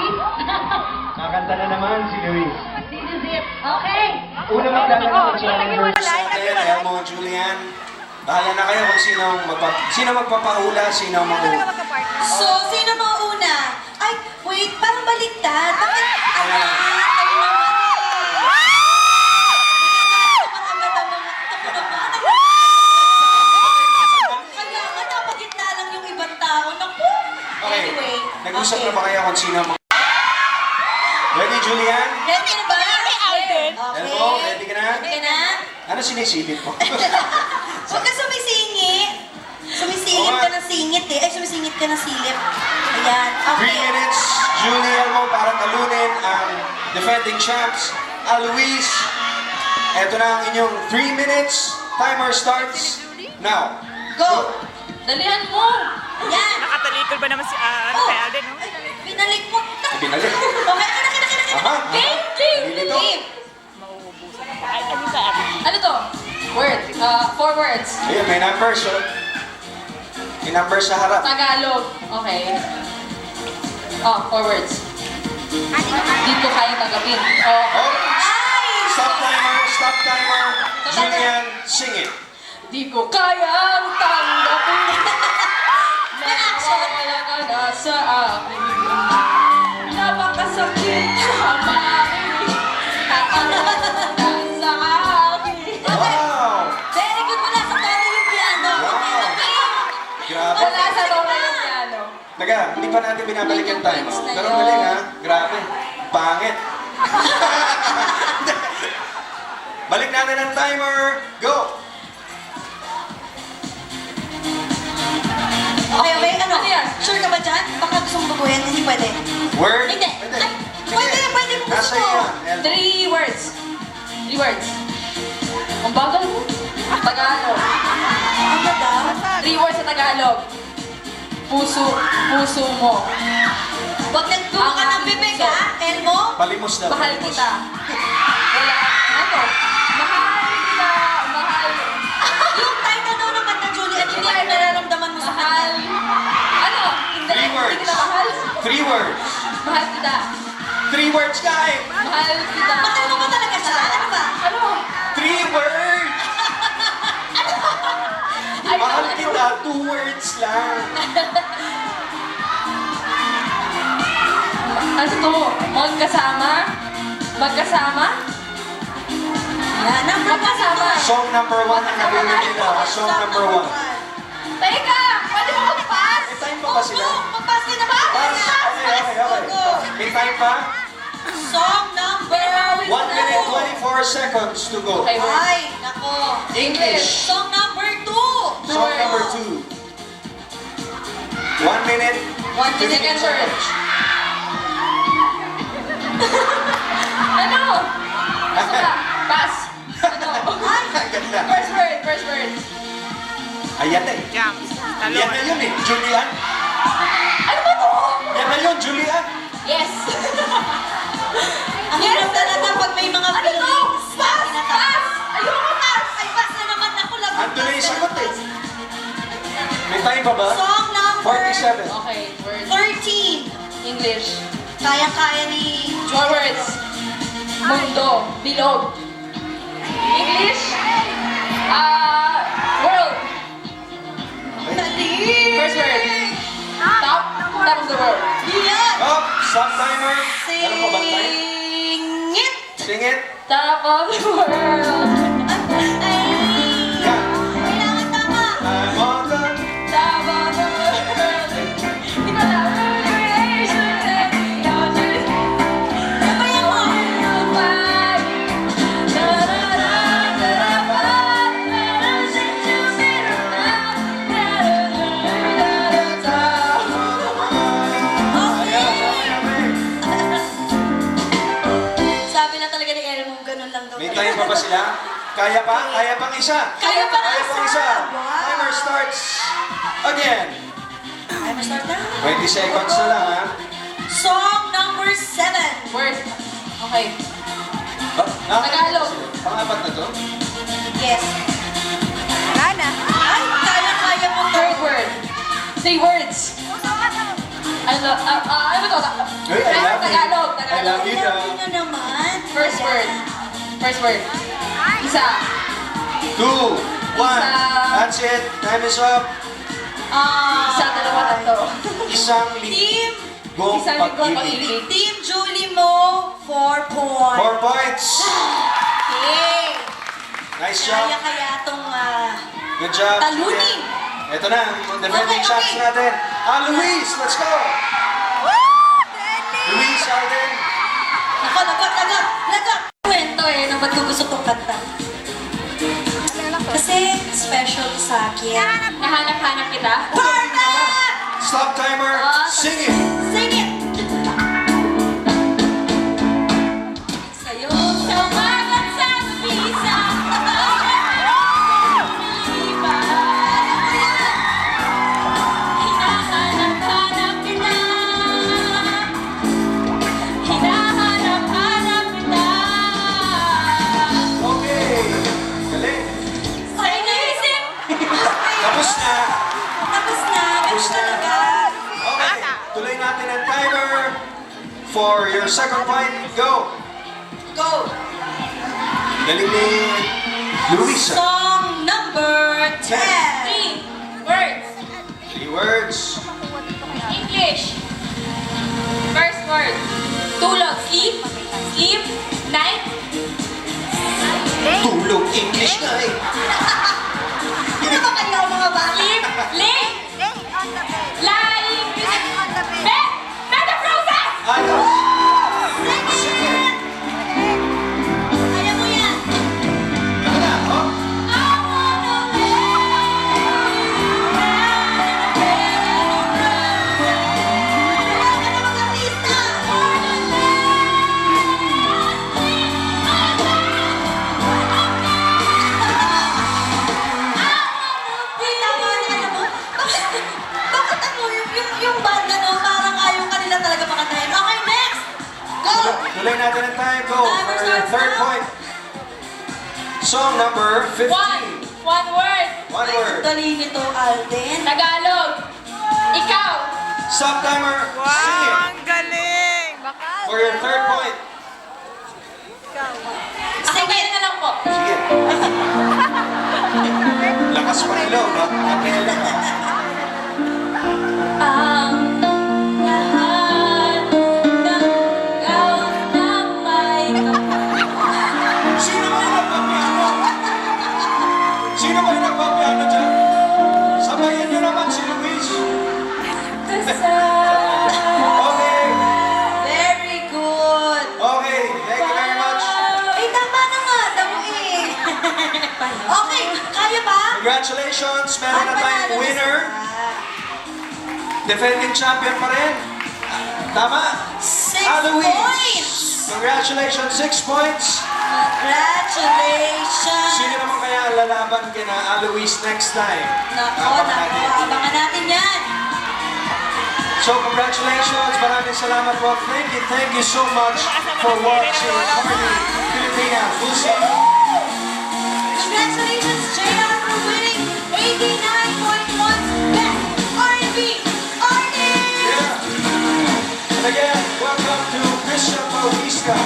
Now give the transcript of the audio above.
Luis? Kakanta na naman si Luis. Okay. Una maglalaro siya ng verse. Kaya mo, Julian, bahala na kayo kung sino magpapahula, sino mag-uula. So, sino mauna? Ay, wait, parang baliktad. Bakit? Kaya nga, napagitna lang yung ibang tao. Naku! Okay, Anyway. nag-usap na ba kayo kung sino Ready, Julian? Ready ka na ba? Okay. Elmo, ready ka na? Ready ka na? Ano sinisilip mo? Huwag ka sumisingit. Sumisingit ka ng singit eh. Ay, sumisingit ka ng silip. Ayan. 3 Okay. minutes, Julie Elmo, para talunin ang defending champs, Luis. Ito na ang inyong 3 minutes. Timer starts now. Go! Dalihan mo. Ayan. Nakatalikod ba naman si kay Alden, no? Ay, binalik mo. Binalik. Okay, akin. Aha. Game. Nalilito. Ay, ano sa atin? Ano to? Word. 4 words. Ayun, may numbers. Oh. May numbers sa harap. Tagalog. Okay. 4 words. Di ko kayang tagapin. Oh, Ay! stop timer, stop timer. Julian, sing it. Di ko kayang tanggapin. Nawawala ka na sa akin. Napakasakit hamakin. Nakakala sa akin. Wow! Very good mo na sa tono yung piano. Wow. Grabe. Wala sa tono yung piano. Taga, hindi pa natin binabalik yung time. Pero galing ha, grabe. Pangit. Balik natin ang timer. Go! Okay, ano? Ano yan? Sure ka ba dyan? Baka gusto mong baguhin, hindi pwede. Word? Hindi. Pwede. Ay, Sige. pwede mo gusto Nasa mo. iyo yan, El. 3 words. 3 words. Ang bagal mo. Tagalog. Ano daw? 3 words sa Tagalog. Puso mo. Huwag nagtuwa ka ng bibig, ha? Elmo? Palimos daw. Mahal palimos. kita. Wala. Ano? Mahal kita. Mahal. Yung title daw naman na Juliet, hindi ang nararamdaman mo sa Mahal. kanya. Ano? Hindi. 3 words. Hindi kita mahal. 3 words. Mahal kita. 3 words, guys. Mahal kita. Matanong mo talaga siya? Ano ba? Ano? 3 words. Ay, Mahal ano? kita, 2 words lang. Ano to? Magkasama? Magkasama? Yan, number one. Magkasama. Song number 1 ang nabili nila. Song number 1. Teka! Pwede mo mag-pass? May time pa ba sila? Magpas ka na ba? Pass. Okay. Go. May time pa? Song number 1 minute, 24 seconds to go. Okay, word. Ay, nako. English. Song number 2. Song number 2. 1 minute, 1 15 second word. seconds. Ano? Basta ka. Pass. Ano? Ang ganda. First word. Ayan na eh. Jams. Yan na Talon. yun eh, Julian. Ano ba to? Yan na yun, Julian. Yes. Ang hirap talaga pag may mga Ano to? feelings. Pass! Pass! Ayoko pass! Ay, pass na naman ako lang. Ando na yung sagot eh. May time pa ba? Song number 47. Okay, word. 13. English. Kaya-kaya ni 4 words. Mundo. Bilog. English. World. First word. Top of the world. Yan! Oh, stop timer. Ano pa ba time? Singit! Sing it. Top of the world. Ay! Yan. Kailangan tama! I'm on the... Top of the world. Di ko alam. Sabayan mo! Sabi na talaga ni Elmo, ganun lang daw. May time pa ba sila? Kaya pa? Kaya pang isa? Kaya pang Kaya pang isa. isa. Wow. Timer starts again. Ay, ma-start na. 20 seconds na lang ha. Song number 7. Word. Okay. Tagalog. Pang-apat na to? Yes. Wala na. Ay, kaya-kaya mo to. Third word. 3 words. Ano to? Hey, I love you. Tagalog. I love you. Alam niyo naman. First word. First word. Isa. 2, 1. That's it. Time is up. Isa, dalawa, tatlo. Isang Team, linggong Isang linggong pag-ibig. pag-ibig. Team Julie Mo, 4 points. 4 points. Okay. Nice job. Kaya tong Good job. talunin. Ito na, ang defending Okay, shots okay. natin. Luis, let's go. Luis, Alden. Ako, lagot. Kwento na ba't ko gusto tong kanta? Kasi special sa akin. Nahanap-hanap kita. Perfect! Stop timer. Sing it. Sing it! Sa'yo, sa umagat sa bisa. Iba. Hinahanap-hanap kita. Hinahanap-hanap kita. Okay. Galing. Sa iniisip. Tapos na. Tapos na. Tapos na. Talaga. Okay. Tuloy natin ang timer for your second point. Go. Go! Galing ni Luis. Song number 10. 3 words. 3 words. English. First word. Tulog. Sleep. Sleep. Night. Tulog English na eh. Ano ba kayo mga bata? Sleep. Lay. Lying. Bed. Bed of roses. Ayos. Sige. Kaya mo yan. Ito na. Oh. I wanna Wala ka na mga artista. Wait, tama na, alam mo. Bakit ano, yung banda no, parang ayaw kanila talaga makantahin. Okay, next! Go! Tuloy natin ang time. Go for your third point. Song number 15. One word. One word. Dali nito, Alden. Tagalog. Ikaw. Stop timer. Sing it. Ang galing! For your third point. Sige na lang po. Sige. Lakas pa ilo. Kapela. Ang lahat ng ikaw na may Sino ba yung nagpapiano? Sino ba yung nagpapiano dyan? Sabayan nyo naman si Luis. kasal. Okay. Very good. Okay. Thank you very much. Ay, tama na nga. Damo eh. Okay, kaya ba? Congratulations. Meron na tayong winner. Defending champion pa rin. Tama? 6 Alois. points. Congratulations. 6 points. Congratulations. Sino naman kaya lalaban kina Alois next time? Nako, abangan natin yan. So congratulations. Maraming salamat po. Thank you so much for watching Party Pilipinas. We'll see you. Congratulations, JR, for winning 89.1 Best R&B Artist. Yeah. And again, welcome to Christian Bautista.